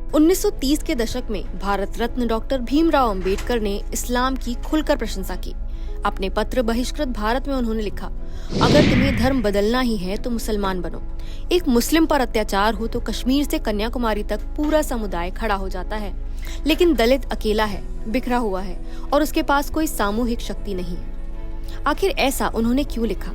1930 के दशक में भारत रत्न डॉक्टर भीमराव अंबेडकर ने इस्लाम की खुलकर प्रशंसा की। अपने पत्र बहिष्कृत भारत में उन्होंने लिखा, अगर तुम्हें धर्म बदलना ही है तो मुसलमान बनो। एक मुस्लिम पर अत्याचार हो तो कश्मीर से कन्याकुमारी तक पूरा समुदाय खड़ा हो जाता है, लेकिन दलित अकेला है, बिखरा हुआ है और उसके पास कोई सामूहिक शक्ति नहीं है। आखिर ऐसा उन्होंने क्यों लिखा?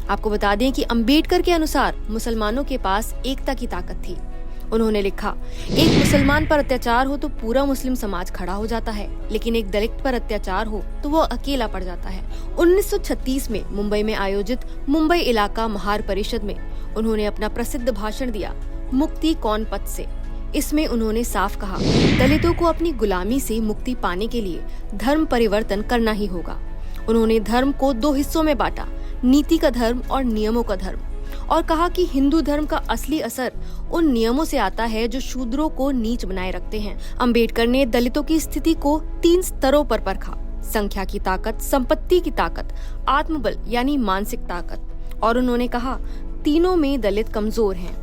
आपको बता दें कि अंबेडकर के अनुसार मुसलमानों के पास एकता की ताकत थी। उन्होंने लिखा, एक मुसलमान पर अत्याचार हो तो पूरा मुस्लिम समाज खड़ा हो जाता है, लेकिन एक दलित पर अत्याचार हो तो वो अकेला पड़ जाता है। 1936 में मुंबई में आयोजित मुंबई इलाका महार परिषद में उन्होंने अपना प्रसिद्ध भाषण दिया, मुक्ति कौन पथ से। इसमें उन्होंने साफ कहा, दलितों को अपनी गुलामी से मुक्ति पाने के लिए धर्म परिवर्तन करना ही होगा। उन्होंने धर्म को दो हिस्सों में बांटा, नीति का धर्म और नियमों का धर्म, और कहा कि हिंदू धर्म का असली असर उन नियमों से आता है जो शूद्रों को नीच बनाए रखते हैं। अंबेडकर ने दलितों की स्थिति को 3 स्तरों पर परखा, संख्या की ताकत, संपत्ति की ताकत, आत्मबल यानी मानसिक ताकत, और उन्होंने कहा तीनों में दलित कमजोर हैं।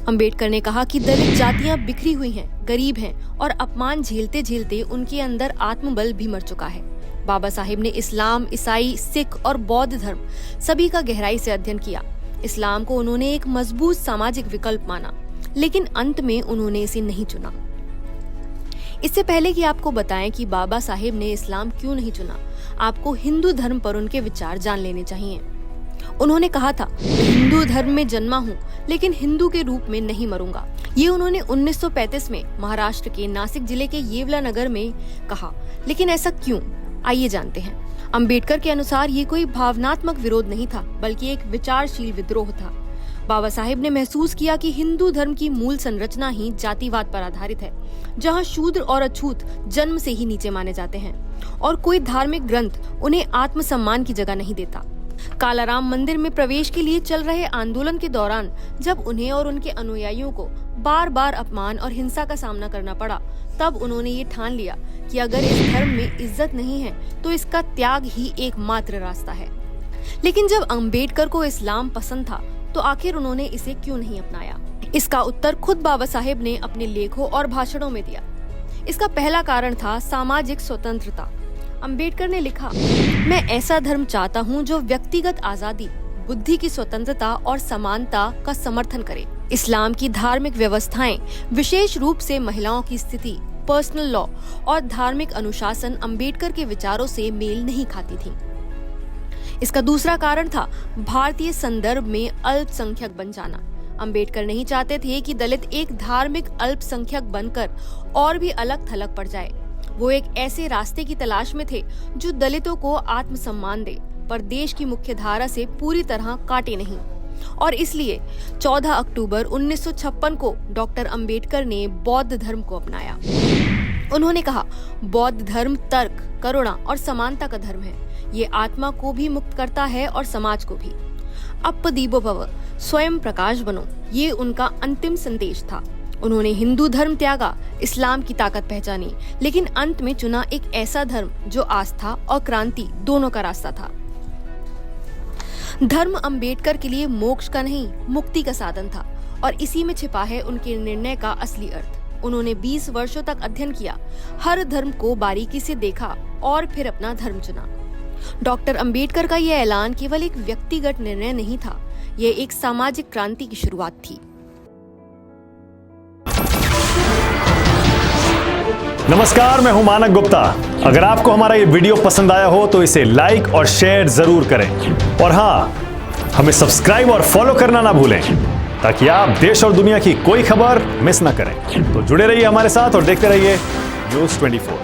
अंबेडकर ने कहा कि दलित जातियां बिखरी हुई हैं, गरीब हैं और अपमान झेलते झेलते उनके अंदर आत्मबल भी मर चुका है। बाबा साहेब ने इस्लाम, ईसाई, सिख और बौद्ध धर्म सभी का गहराई से अध्ययन किया। इस्लाम को उन्होंने एक मजबूत सामाजिक विकल्प माना, लेकिन अंत में उन्होंने इसे नहीं चुना। इससे पहले कि आपको बताएं कि बाबा साहेब ने इस्लाम क्यों नहीं चुना, आपको हिंदू धर्म पर उनके विचार जान लेने चाहिए। उन्होंने कहा था, हिंदू धर्म में जन्मा हूँ, लेकिन हिंदू के रूप में नहीं मरूंगा। ये उन्होंने 1935 में महाराष्ट्र के नासिक जिले के येवला नगर में कहा। लेकिन ऐसा क्यों, आइए जानते हैं। अंबेडकर के अनुसार ये कोई भावनात्मक विरोध नहीं था, बल्कि एक विचारशील विद्रोह था। बाबा साहेब ने महसूस किया कि हिंदू धर्म की मूल संरचना ही जातिवाद पर आधारित है, जहां शूद्र और अछूत जन्म से ही नीचे माने जाते हैं और कोई धार्मिक ग्रंथ उन्हें आत्मसम्मान की जगह नहीं देता। कालाराम मंदिर में प्रवेश के लिए चल रहे आंदोलन के दौरान जब उन्हें और उनके अनुयायियों को बार बार अपमान और हिंसा का सामना करना पड़ा, तब उन्होंने ये ठान लिया कि अगर इस धर्म में इज्जत नहीं है तो इसका त्याग ही एकमात्र रास्ता है। लेकिन जब अंबेडकर को इस्लाम पसंद था तो आखिर उन्होंने इसे क्यों नहीं अपनाया? इसका उत्तर खुद बाबा साहेब ने अपने लेखों और भाषणों में दिया। इसका पहला कारण था सामाजिक स्वतंत्रता। अंबेडकर ने लिखा, मैं ऐसा धर्म चाहता हूँ जो व्यक्तिगत आजादी, बुद्धि की स्वतंत्रता और समानता का समर्थन करे। इस्लाम की धार्मिक व्यवस्थाएं, विशेष रूप से महिलाओं की स्थिति, पर्सनल लॉ और धार्मिक अनुशासन अंबेडकर के विचारों से मेल नहीं खाती थी। इसका दूसरा कारण था भारतीय संदर्भ में अल्पसंख्यक बन जाना। अंबेडकर नहीं चाहते थे कि दलित एक धार्मिक अल्पसंख्यक बनकर और भी अलग थलग पड़ जाए। वो एक ऐसे रास्ते की तलाश में थे जो दलितों को आत्मसम्मान दे, पर देश की मुख्य धारा से पूरी तरह काटे नहीं। और इसलिए 14 अक्टूबर 1956 को डॉक्टर अंबेडकर ने बौद्ध धर्म को अपनाया। उन्होंने कहा, बौद्ध धर्म तर्क, करुणा और समानता का धर्म है। ये आत्मा को भी मुक्त करता है और समाज को भी। अपदीपो भव, स्वयं प्रकाश बनो, ये उनका अंतिम संदेश था। उन्होंने हिंदू धर्म त्यागा, इस्लाम की ताकत पहचानी, लेकिन अंत में चुना एक ऐसा धर्म जो आस्था और क्रांति दोनों का रास्ता था। धर्म अंबेडकर के लिए मोक्ष का नहीं, मुक्ति का साधन था, और इसी में छिपा है उनके निर्णय का असली अर्थ। उन्होंने 20 वर्षों तक अध्ययन किया, हर धर्म को बारीकी से देखा और फिर अपना धर्म चुना। डॉक्टर अंबेडकर का यह ऐलान केवल एक व्यक्तिगत निर्णय नहीं था, यह एक सामाजिक क्रांति की शुरुआत थी। नमस्कार, मैं हूं मानक गुप्ता। अगर आपको हमारा ये वीडियो पसंद आया हो तो इसे लाइक और शेयर जरूर करें, और हाँ, हमें सब्सक्राइब और फॉलो करना ना भूलें ताकि आप देश और दुनिया की कोई खबर मिस ना करें। तो जुड़े रहिए हमारे साथ और देखते रहिए न्यूज़ 24।